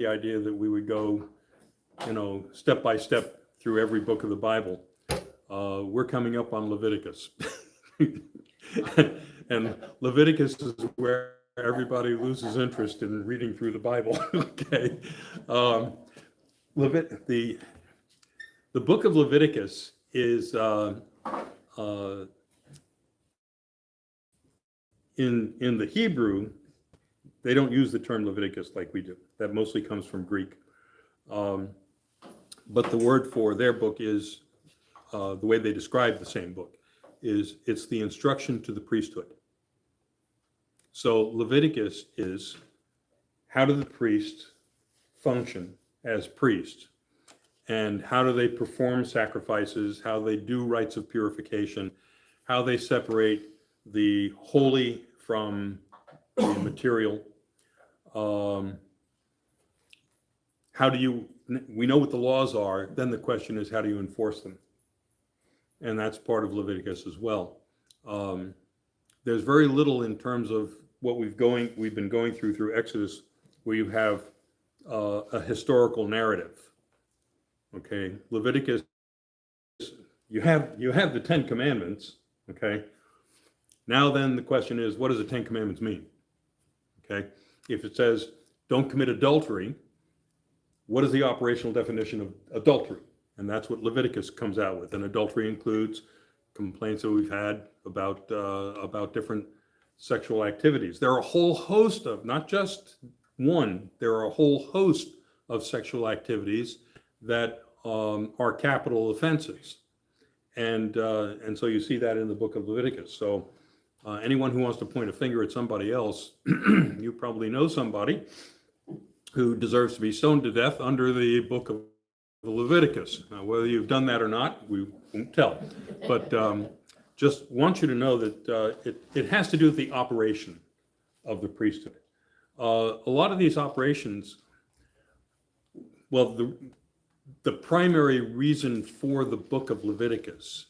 the idea that we would go, step by step through every book of the Bible. We're coming up on Leviticus. And Leviticus is where everybody loses interest in reading through the Bible. Okay. The book of Leviticus is in the Hebrew, they don't use the term Leviticus like we do. That mostly comes from Greek. But the word for their book is, the way they describe the same book, is it's the instruction to the priesthood. So Leviticus is, how do the priests function as priests? And how do they perform sacrifices, how they do rites of purification, how they separate the holy from the material. We know what the laws are, then the question is, how do you enforce them? And that's part of Leviticus as well. There's very little in terms of what we've been going through Exodus, where you have a historical narrative. Okay, Leviticus, you have the 10 Commandments. Okay, now then the question is, what does the 10 Commandments mean? Okay, if it says don't commit adultery, what is the operational definition of adultery? And that's what Leviticus comes out with. And adultery includes complaints that we've had about different sexual activities. There are a whole host of, not just one, there are a whole host of sexual activities that are capital offenses. And so you see that in the book of Leviticus. So anyone who wants to point a finger at somebody else, you probably know somebody who deserves to be stoned to death under the book of Leviticus. Now, whether you've done that or not, we won't tell. But just want you to know that it has to do with the operation of the priesthood. A lot of these operations, well, the primary reason for the book of Leviticus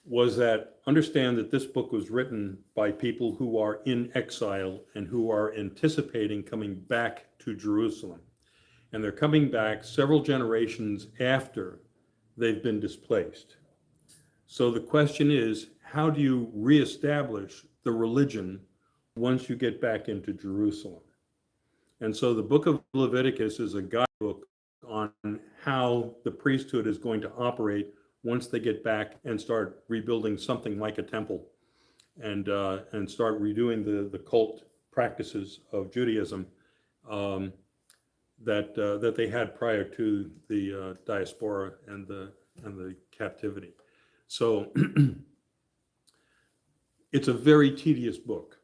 was that, understand that this book was written by people who are in exile and who are anticipating coming back to Jerusalem. And they're coming back several generations after they've been displaced. So the question is, how do you reestablish the religion once you get back into Jerusalem? And so the book of Leviticus is a guidebook on how the priesthood is going to operate once they get back and start rebuilding something like a temple and start redoing the cult practices of Judaism that they had prior to the diaspora and the captivity. So it's a very tedious book.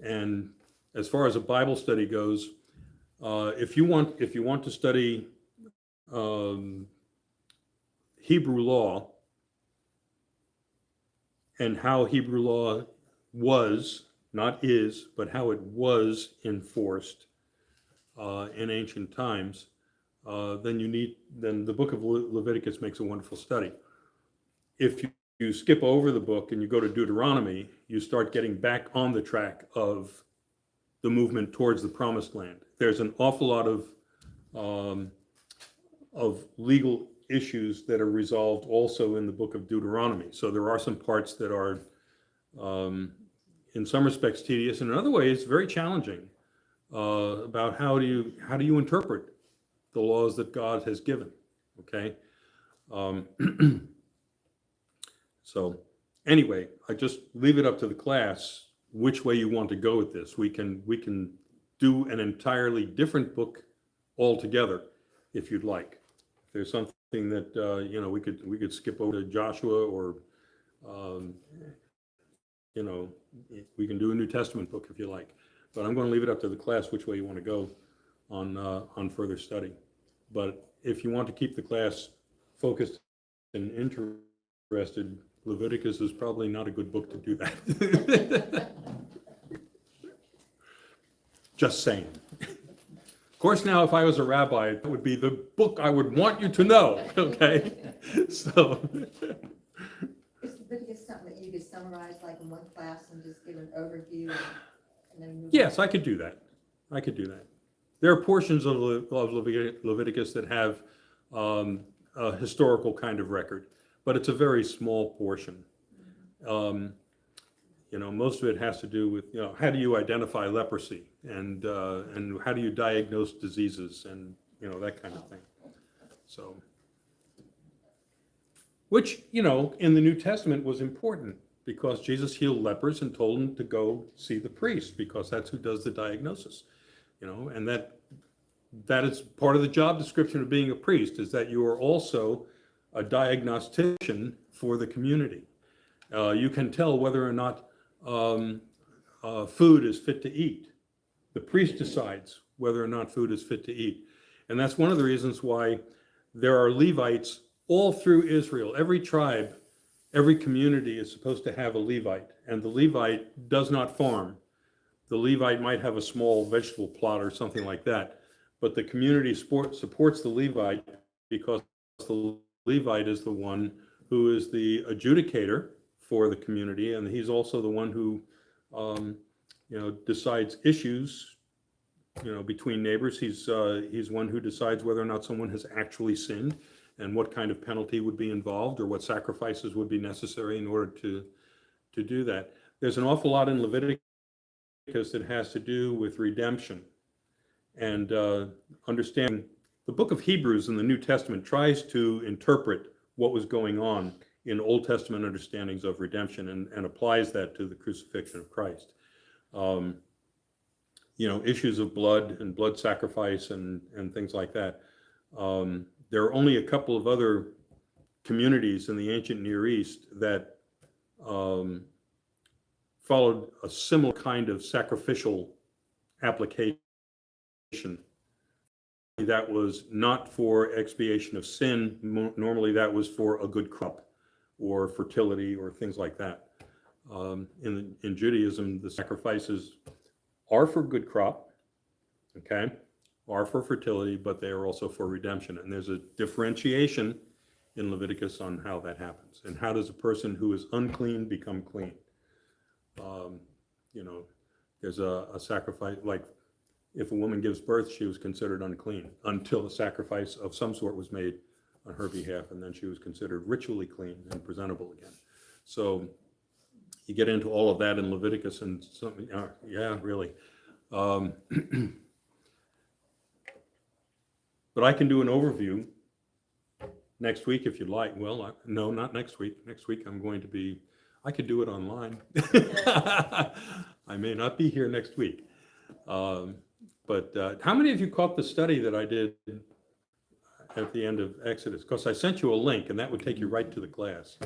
And as far as a Bible study goes, if you want to study Hebrew law and how Hebrew law was, not is, but how it was enforced in ancient times, then the book of Leviticus makes a wonderful study. If you skip over the book and you go to Deuteronomy, you start getting back on the track of the movement towards the promised land. There's an awful lot of legal issues that are resolved also in the book of Deuteronomy. So there are some parts that are, in some respects, tedious, and in other ways, very challenging about how do you interpret the laws that God has given. Okay. So anyway, I just leave it up to the class which way you want to go with this. We can do an entirely different book altogether if you'd like. If there's something that we could skip over to Joshua, or we can do a New Testament book if you like. But I'm going to leave it up to the class which way you want to go on further study. But if you want to keep the class focused and interested, Leviticus is probably not a good book to do that. Just saying. Of course, now if I was a rabbi, that would be the book I would want you to know. Okay, so. Is Leviticus something that you could summarize like in one class and just give an overview and then move Yes, on? I could do that. There are portions of Leviticus that have a historical kind of record, but it's a very small portion. Most of it has to do with, how do you identify leprosy and how do you diagnose diseases and, that kind of thing. So, which, in the New Testament was important because Jesus healed lepers and told them to go see the priest because that's who does the diagnosis, and that is part of the job description of being a priest, is that you are also a diagnostician for the community. You can tell whether or not food is fit to eat. The priest decides whether or not food is fit to eat. And that's one of the reasons why there are Levites all through Israel. Every tribe, every community is supposed to have a Levite, and the Levite does not farm. The Levite might have a small vegetable plot or something like that, but the community supports the Levite because the Levite is the one who is the adjudicator for the community, and he's also the one who decides issues between neighbors. He's one who decides whether or not someone has actually sinned and what kind of penalty would be involved or what sacrifices would be necessary in order to do that. There's an awful lot in Leviticus that has to do with redemption and understanding. The book of Hebrews in the New Testament tries to interpret what was going on in Old Testament understandings of redemption and applies that to the crucifixion of Christ. Issues of blood and blood sacrifice and things like that. There are only a couple of other communities in the ancient Near East that followed a similar kind of sacrificial application. That was not for expiation of sin. Normally that was for a good crop or fertility or things like that. In Judaism, the sacrifices are for good crop, okay, are for fertility, but they are also for redemption. And there's a differentiation in Leviticus on how that happens. And how does a person who is unclean become clean? There's a sacrifice, like if a woman gives birth, she was considered unclean until a sacrifice of some sort was made on her behalf, and then she was considered ritually clean and presentable again. So you get into all of that in Leviticus and something, yeah, really. But I can do an overview next week if you'd like. Well, no, not next week. Next week I'm going to be, I could do it online. I may not be here next week. But how many of you caught the study that I did at the end of Exodus? Because I sent you a link and that would take you right to the class.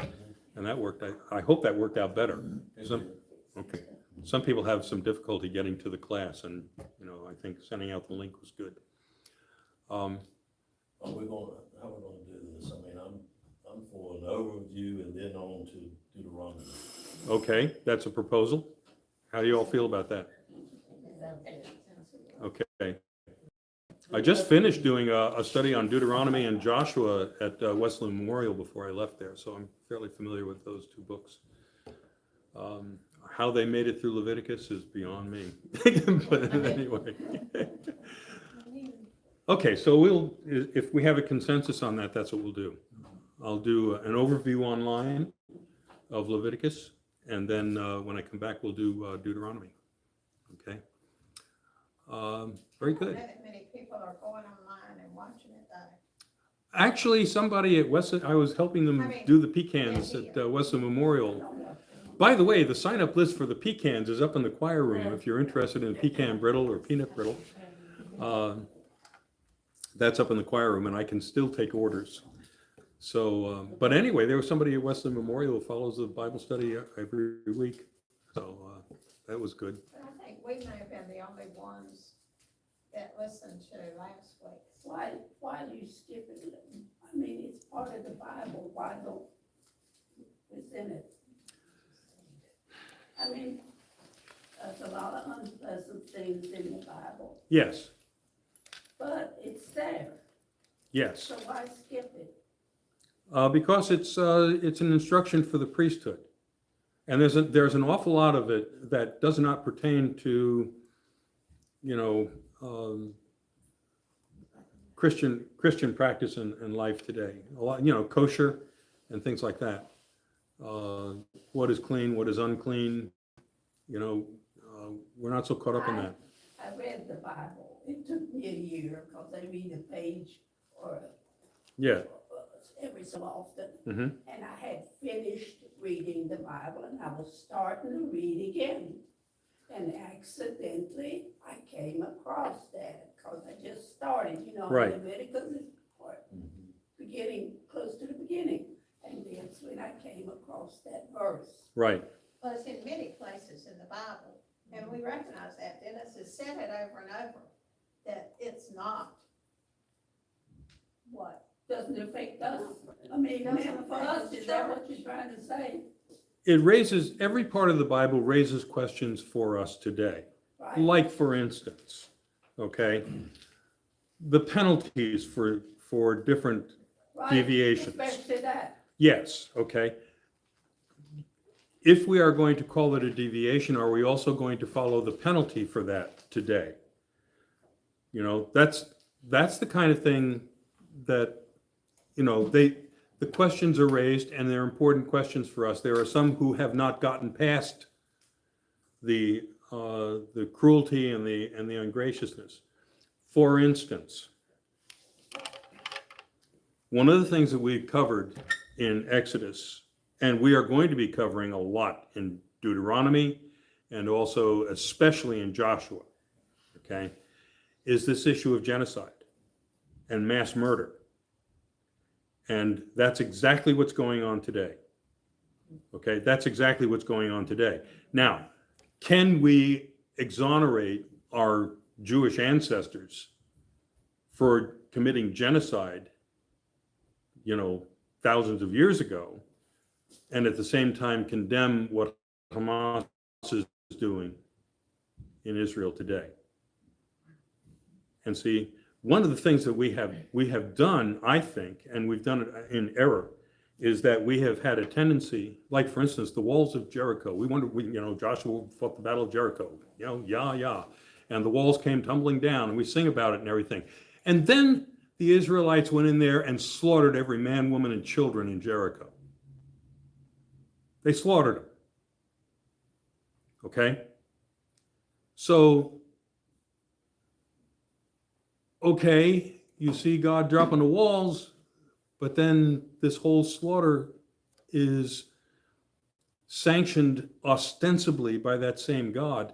And that worked. I hope that worked out better. Okay. Some people have some difficulty getting to the class, and I think sending out the link was good. How we're gonna do this? I mean, I'm for an overview and then on to Deuteronomy. Okay, that's a proposal. How do you all feel about that? Okay. I just finished doing a study on Deuteronomy and Joshua at Wesleyan Memorial before I left there, so I'm fairly familiar with those two books. How they made it through Leviticus is beyond me. But anyway. Okay, so if we have a consensus on that, that's what we'll do. I'll do an overview online of Leviticus, and then when I come back, we'll do Deuteronomy. Okay. Very good. Many people are going online and watching it though. Actually, somebody at Wesleyan, I was helping them do the pecans at Wesleyan Memorial. By the way, the sign-up list for the pecans is up in the choir room if you're interested in pecan brittle or peanut brittle. That's up in the choir room, and I can still take orders. So, but anyway, there was somebody at Wesleyan Memorial who follows the Bible study every week. So that was good. But I think we may have been the only ones that listened to last week. Why do you skip it? I mean, it's part of the Bible. Why don't it's in it? I mean, there's a lot of unpleasant things in the Bible, Yes, but it's there. yes. So why skip it? Because it's an instruction for the priesthood. And there's an awful lot of it that does not pertain to, Christian practice in life today. A lot, kosher and things like that. What is clean, what is unclean, we're not so caught up in that. I read the Bible. It took me a year because I read a page or Yeah. every so often. Hmm. And I had finished reading the Bible and I was starting to read again. And accidentally, I came across that because I just started, Right. Leviticus is part, beginning, close to the beginning. And that's when I came across that verse. Right. Well, it's in many places in the Bible, and we recognize that. Dennis has said it over and over, that it's not what? Doesn't affect us. I mean, Doesn't man, for affect us, the is that church. what you're trying to say? Every part of the Bible raises questions for us today. Right? Like, for instance, okay, the penalties for different Right. deviations. Especially that. Yes, okay. If we are going to call it a deviation, are we also going to follow the penalty for that today? That's the kind of thing that, the questions are raised and they're important questions for us. There are some who have not gotten past the cruelty and the ungraciousness. For instance, one of the things that we covered in Exodus, and we are going to be covering a lot in Deuteronomy and also especially in Joshua, okay, is this issue of genocide and mass murder. And that's exactly what's going on today. Okay, that's exactly what's going on today. Now, can we exonerate our Jewish ancestors for committing genocide, thousands of years ago, and at the same time condemn what Hamas is doing in Israel today? And see, one of the things that we have done, I think, and we've done it in error, is that we have had a tendency, like for instance, the walls of Jericho. Joshua fought the Battle of Jericho, and the walls came tumbling down, and we sing about it and everything. And then the Israelites went in there and slaughtered every man, woman, and children in Jericho. They slaughtered them. Okay? So, okay, you see God dropping the walls, but then this whole slaughter is sanctioned ostensibly by that same God.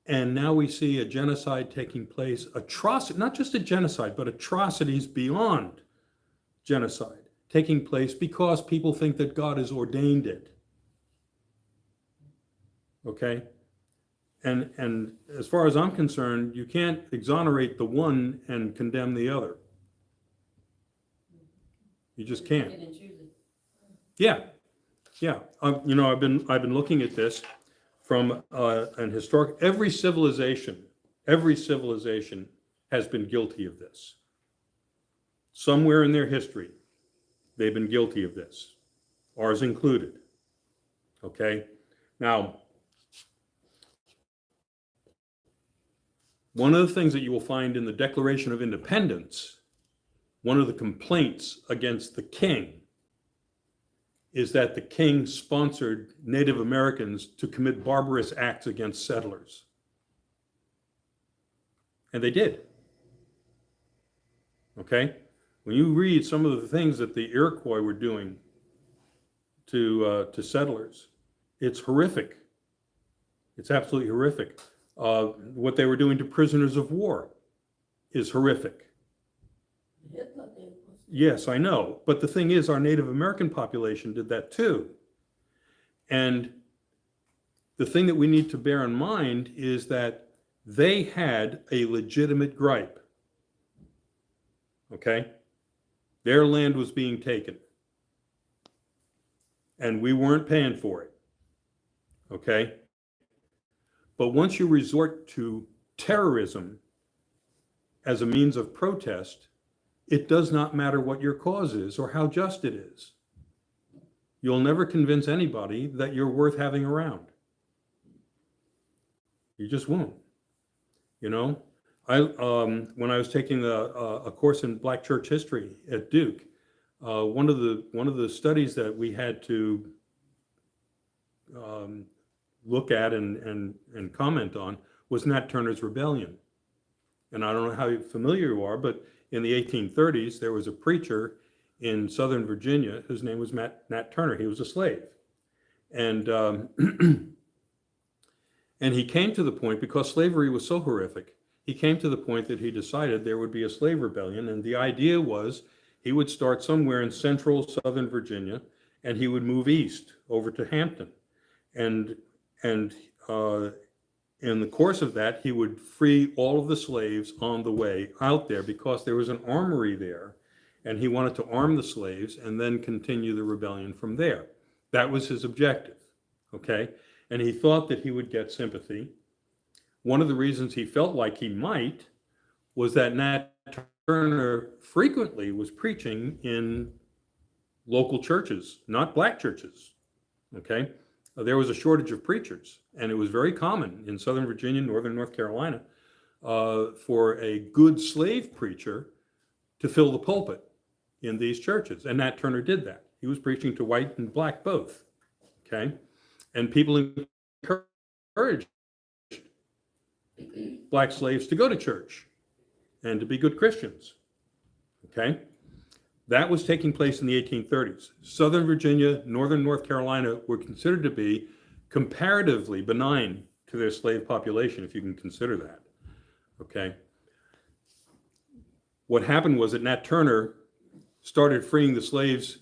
And now we see a genocide taking place, not just a genocide, but atrocities beyond genocide taking place because people think that God has ordained it. Okay? And as far as I'm concerned, you can't exonerate the one and condemn the other. You just can't. Yeah. I've been looking at this from an historic. Every civilization has been guilty of this. Somewhere in their history, they've been guilty of this, ours included. Okay? Now, one of the things that you will find in the Declaration of Independence, one of the complaints against the king is that the king sponsored Native Americans to commit barbarous acts against settlers. And they did. Okay? When you read some of the things that the Iroquois were doing to settlers, it's horrific. It's absolutely horrific. What they were doing to prisoners of war is horrific. Yes, I know. But the thing is, our Native American population did that too. And the thing that we need to bear in mind is that they had a legitimate gripe. Okay? Their land was being taken. And we weren't paying for it. Okay? But once you resort to terrorism as a means of protest, it does not matter what your cause is or how just it is. You'll never convince anybody that you're worth having around. You just won't. When I was taking a course in Black church history at Duke, one of the studies that we had to look at and comment on was Nat Turner's Rebellion. And I don't know how familiar you are, but in the 1830s, there was a preacher in Southern Virginia whose name was Nat Turner. He was a slave. And, and he came to the point, because slavery was so horrific, he came to the point that he decided there would be a slave rebellion. And the idea was he would start somewhere in central Southern Virginia, and he would move east over to Hampton. And in the course of that, he would free all of the slaves on the way out there, because there was an armory there, and he wanted to arm the slaves and then continue the rebellion from there. That was his objective, okay? And he thought that he would get sympathy. One of the reasons he felt like he might was that Nat Turner frequently was preaching in local churches, not black churches, okay? There was a shortage of preachers, and it was very common in Southern Virginia, Northern North Carolina, for a good slave preacher to fill the pulpit in these churches. And Nat Turner did that. He was preaching to white and black both, okay? And people encouraged black slaves to go to church and to be good Christians, okay? That was taking place in the 1830s. Southern Virginia, Northern North Carolina were considered to be comparatively benign to their slave population, if you can consider that, okay? What happened was that Nat Turner started freeing the slaves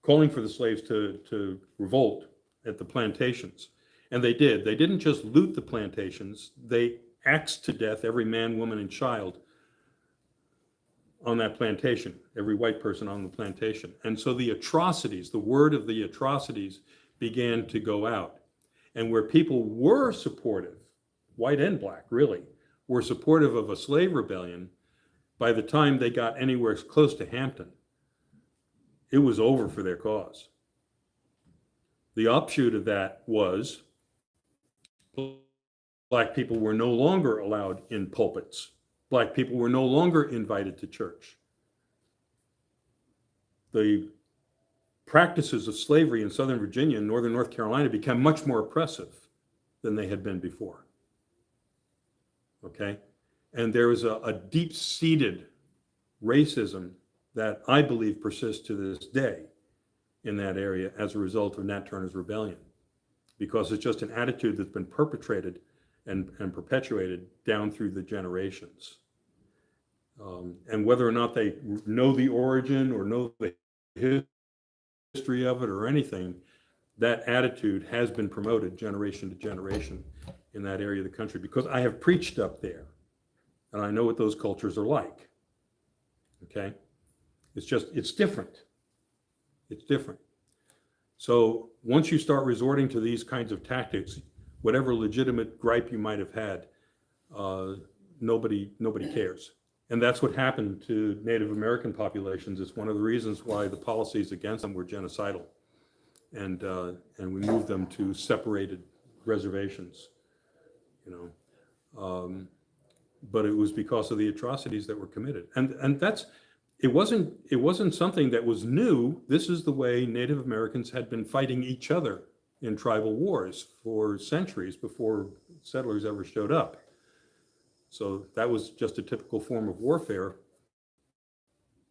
calling for the slaves to revolt at the plantations. And they did. They didn't just loot the plantations, they axed to death every man, woman, and child on that plantation, every white person on the plantation. And so the atrocities, the word of the atrocities began to go out. And where people were supportive, white and black really, were supportive of a slave rebellion, by the time they got anywhere close to Hampton, it was over for their cause. The offshoot of that was black people were no longer allowed in pulpits. Black people were no longer invited to church. The practices of slavery in Southern Virginia and Northern North Carolina became much more oppressive than they had been before. Okay? And there is a deep-seated racism that I believe persists to this day in that area as a result of Nat Turner's rebellion, because it's just an attitude that's been perpetrated and perpetuated down through the generations. And whether or not they know the origin or know the history of it or anything, that attitude has been promoted generation to generation in that area of the country, because I have preached up there and I know what those cultures are like. Okay? It's different. It's different. So once you start resorting to these kinds of tactics, whatever legitimate gripe you might have had, nobody cares. And that's what happened to Native American populations. It's one of the reasons why the policies against them were genocidal. And we moved them to separated reservations, you know. But it was because of the atrocities that were committed. And that's, it wasn't something that was new. This is the way Native Americans had been fighting each other in tribal wars for centuries before settlers ever showed up. So that was just a typical form of warfare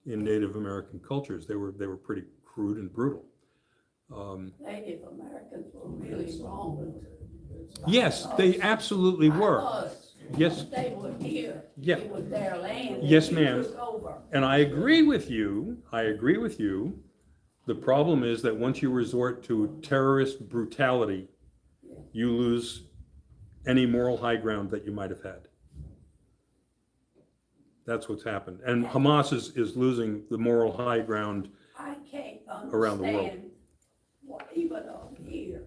in Native American cultures. They were pretty crude and brutal. Native Americans were really wrong. Yes, they absolutely were. Us. Yes. They were here. Yeah. It was their land. Yes, and we ma'am. took over. And I agree with you. The problem is that once you resort to terrorist brutality, you lose any moral high ground that you might have had. That's what's happened. And Hamas is losing the moral high ground I can't around the world. understand, even on here,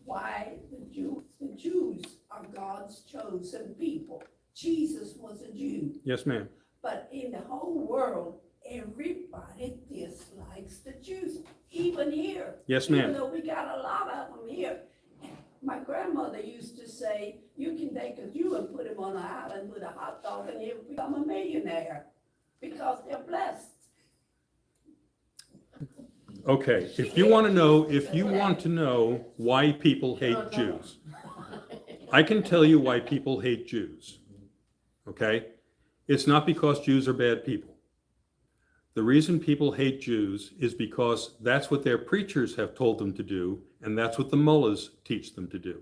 why the Jews are God's chosen people. Jesus was a Jew, Yes, ma'am. but in the whole world, everybody dislikes the Jews, even here. Yes, Even ma'am. though we got a lot of them here. My grandmother used to say, You can take a Jew and put him on an island with a hot dog and he'll become a millionaire because they're blessed. Okay, if you want to know why people hate Jews, I can tell you why people hate Jews. Okay? It's not because Jews are bad people. The reason people hate Jews is because that's what their preachers have told them to do, and that's what the mullahs teach them to do.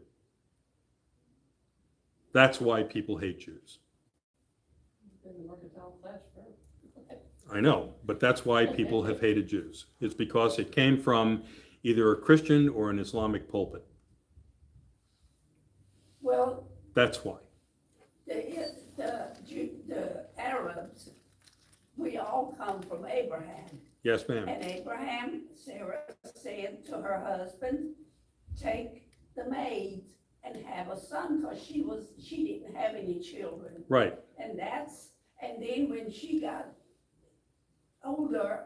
That's why people hate Jews. I know, but that's why people have hated Jews. It's because it came from either a Christian or an Islamic pulpit. Well, That's why. the Arabs, we all come from Abraham. Yes, ma'am. And Abraham, Sarah said to her husband, take the maid and have a son, because she didn't have any children. Right. And then when she got older,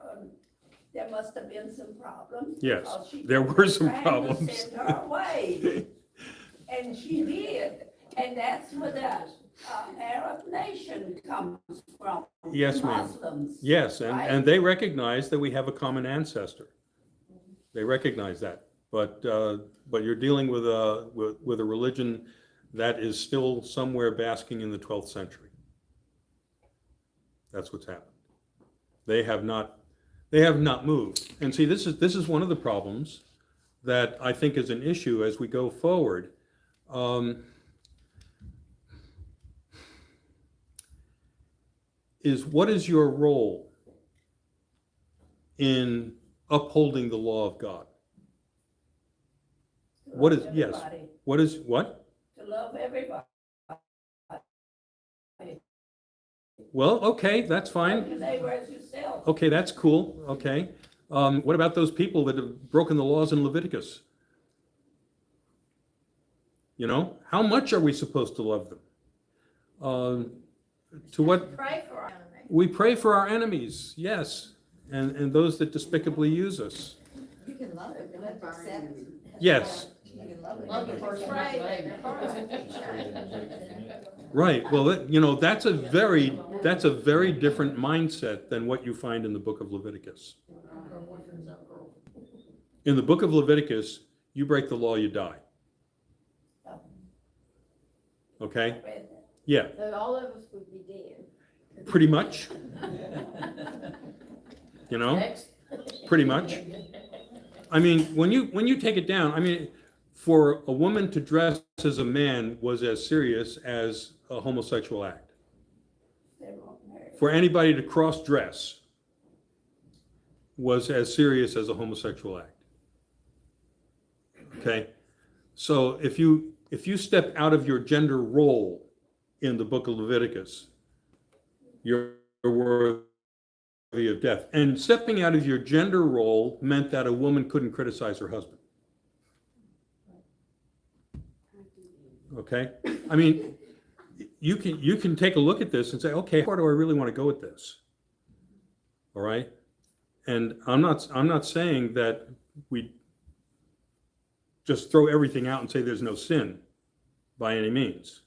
there must have been some problems. Yes, because she there were some tried to problems. send her away. And she did, and that's where the Arab nation comes from. Yes, ma'am. Muslims. Yes, Right. and they recognize that we have a common ancestor. They recognize that. But you're dealing with a religion that is still somewhere basking in the 12th century. That's what's happened. They have not moved. And see, this is one of the problems that I think is an issue as we go forward. Is what is your role in upholding the law of God? To What love is, yes, everybody, what is, what? To love everybody. Well, okay, that's Love fine. your neighbor as yourself. Okay, that's cool, okay. What about those people that have broken the laws in Leviticus? You know, how much are we supposed to love them? To what, Pray for our enemy. we pray for our enemies, yes, and those that despicably use us. You can love it, you have to accept it. Yes, You can love it. Love the person Pray that's that their hearts will be changed. right, well, you know, that's a very different mindset than what you find in the book of Leviticus. In the book of Leviticus, you break the law, you die. Okay? I read that. Yeah, So all of us would be dead. pretty much. You know, Next. pretty much. I mean, when you take it down, I mean, for a woman to dress as a man was as serious as a homosexual act. They won't marry. For anybody to cross-dress was as serious as a homosexual act. Okay? So if you step out of your gender role in the book of Leviticus, you're worthy of death. And stepping out of your gender role meant that a woman couldn't criticize her husband. Okay? I mean, you can take a look at this and say, okay, how far do I really want to go with this? All right? And I'm not saying that we just throw everything out and say there's no sin by any means.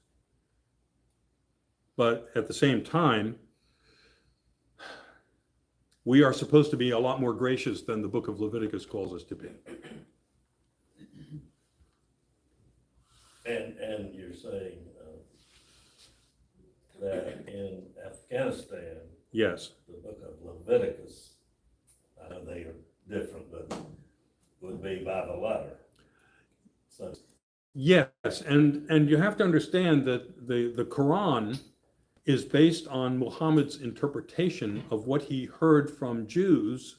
But at the same time, we are supposed to be a lot more gracious than the book of Leviticus calls us to be. And you're saying that in Afghanistan, Yes. the book of Leviticus, I know they are different, but would be by the letter. So, Yes, and you have to understand that the Quran is based on Muhammad's interpretation of what he heard from Jews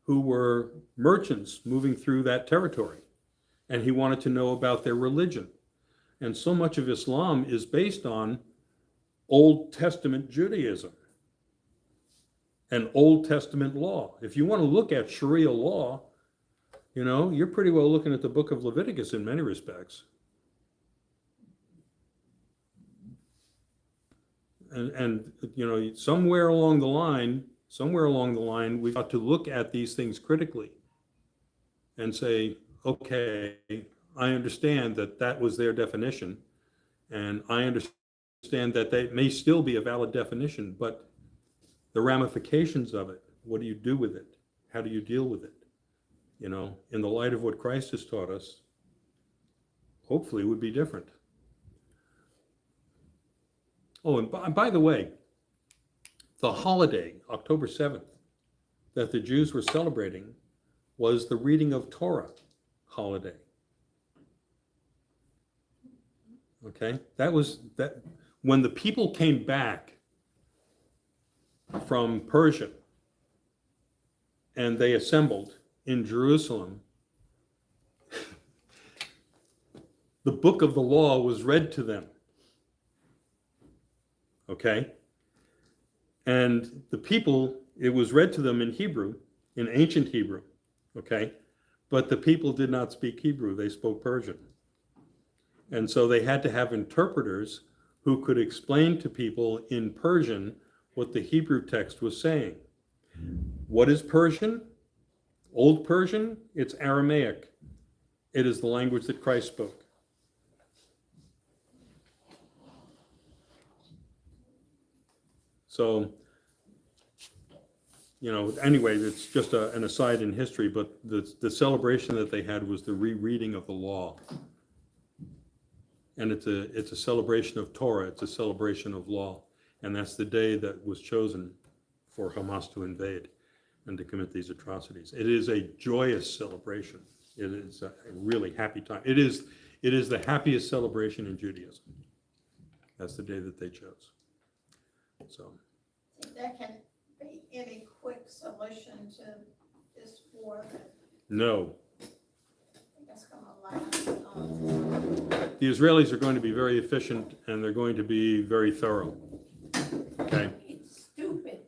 who were merchants moving through that territory. And he wanted to know about their religion. And so much of Islam is based on Old Testament Judaism and Old Testament law. If you want to look at Sharia law, you know, you're pretty well looking at the book of Leviticus in many respects. And you know, somewhere along the line, we've got to look at these things critically and say, okay, I understand that that was their definition, And I understand that they may still be a valid definition, but the ramifications of it, what do you do with it? How do you deal with it? You know, in the light of what Christ has taught us, hopefully it would be different. Oh, and by the way, the holiday, October 7th, that the Jews were celebrating was the reading of Torah holiday. Okay, that was that when the people came back from Persia and they assembled in Jerusalem, the book of the law was read to them. Okay? And the people, it was read to them in Hebrew, in ancient Hebrew. Okay? But the people did not speak Hebrew, they spoke Persian. And so they had to have interpreters who could explain to people in Persian what the Hebrew text was saying. What is Persian? Old Persian? It's Aramaic. It is the language that Christ spoke. So, you know, anyway, it's just an aside in history, but the celebration that they had was the rereading of the law. And it's a celebration of Torah, it's a celebration of law. And that's the day that was chosen for Hamas to invade and to commit these atrocities. It is a joyous celebration. It is a really happy time. It is the happiest celebration in Judaism. That's the day that they chose. So, Think there can be any quick solution to this war that no. I think that's gonna last. The Israelis are going to be very efficient and they're going to be very thorough. Okay? It's stupid,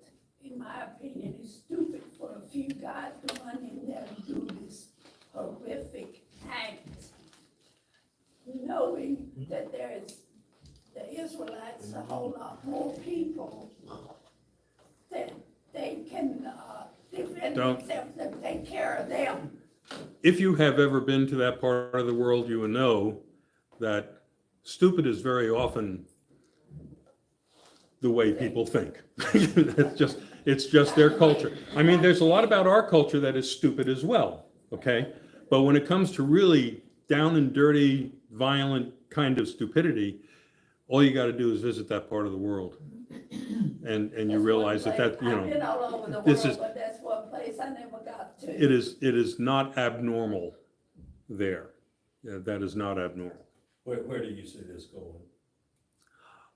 in my opinion, it's stupid for a few guys to run in there and do this horrific act, knowing that there is, the Israelites, a whole lot more people that they can defend Don't- themselves and take care of them. If you have ever been to that part of the world, you will know that stupid is very often the way people think. It's just their culture. I mean, there's a lot about our culture that is stupid as well, okay? But when it comes to really down and dirty, violent kind of stupidity, all you got to do is visit that part of the world. And you That's realize one that, place. you I've been know, all over the this world, is- but that's one place I never got to. it is not abnormal there. Yeah, that is not abnormal. Where do you see this going?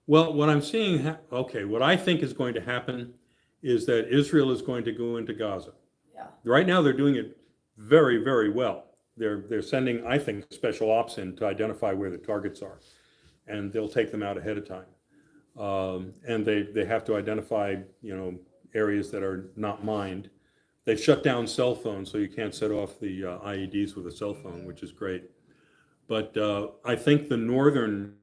Well, what I'm seeing, what I think is going to happen is that Israel is going to go into Gaza. Yeah. Right now, they're doing it very, very well. They're sending, I think, special ops in to identify where the targets are, and they'll take them out ahead of time. And they have to identify, you know, areas that are not mined. They've shut down cell phones, so you can't set off the IEDs with a cell phone, which is great. But I think the northern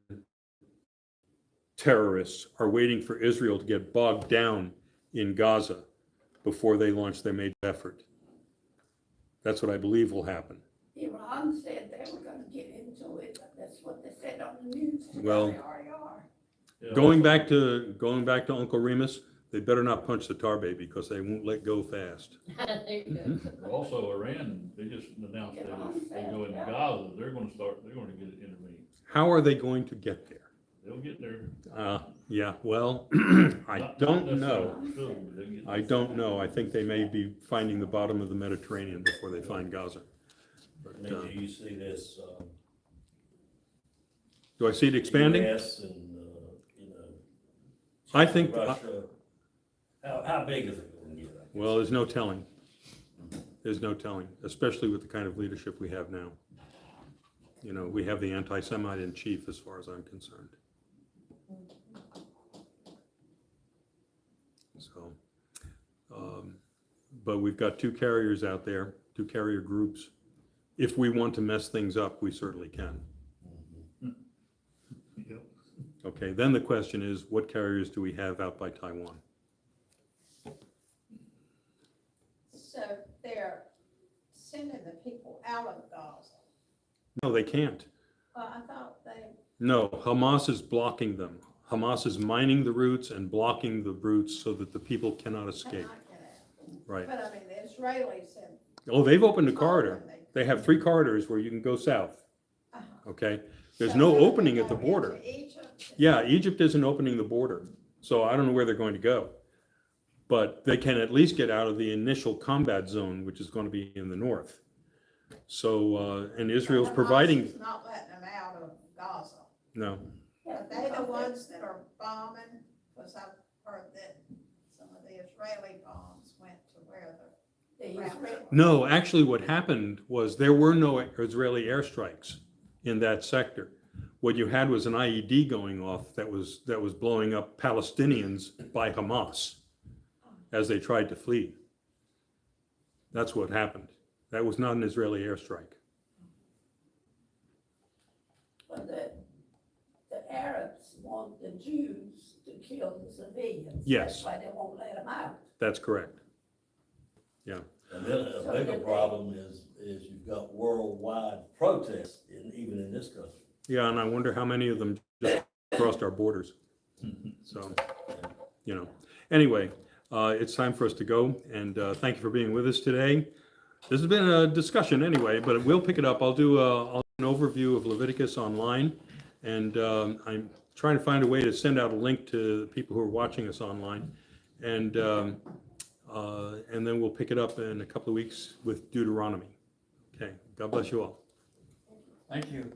terrorists are waiting for Israel to get bogged down in Gaza before they launch their major effort. That's what I believe will happen. Iran said they were gonna get into it, that's what they said on the news today. Well, They already are. Yeah, Going back to Uncle Remus, they better not punch the tar baby because they won't let go fast. There you go. Also, Iran, they just announced they go into Gaza, they're gonna get it intervened. How are they going to get there? They'll get there. Yeah, well, I Not don't know. necessarily soon, but they'll get I there. don't know. I think they may be finding the bottom of the Mediterranean before they find Gaza. I But, mean, do you see this, do I see it expanding? US and, you know? I think- Russia, how big is it gonna get? I guess? Well, there's no telling. There's no telling, especially with the kind of leadership we have now. You know, we have the anti-Semite in chief as far as I'm concerned. So, but we've got two carriers out there, two carrier groups. If we want to mess things up, we certainly can. Yep. Okay, then the question is, what carriers do we have out by Taiwan? So they're sending the people out of Gaza. No, they can't. Well, I thought they, No, Hamas is blocking them. Hamas is mining the routes and blocking the routes so that the people cannot escape. cannot get out. Right. But I mean, the Israelis have. Oh, they've opened a told corridor. them They have 3 corridors where you can go south, uh-huh. okay? There's So no they're opening at the going border. into Egypt. Yeah, Egypt isn't opening the border, so I don't know where they're going to go. But they can at least get out of the initial combat zone, which is going to be in the north. So, and Israel's Hamas providing, is not letting them out of Gaza. no, But they the ones that are bombing, because I've heard that some of the Israeli bombs went to where The the. Israel- no, actually what happened was there were no Israeli airstrikes in that sector. What you had was an IED going off that was blowing up Palestinians by Hamas as they tried to flee. That's what happened. That was not an Israeli airstrike. But the Arabs want the Jews to kill the civilians. Yes. That's why they won't let them out. That's correct. And then a bigger problem is you've got worldwide protests even in this country. Yeah, and I wonder how many of them just crossed our borders. So, you know, anyway, it's time for us to go, and thank you for being with us today. This has been a discussion anyway, but we'll pick it up. I'll do an overview of Leviticus online, and I'm trying to find a way to send out a link to the people who are watching us online, and then we'll pick it up in a couple of weeks with Deuteronomy. Okay, God bless you all. Thank you.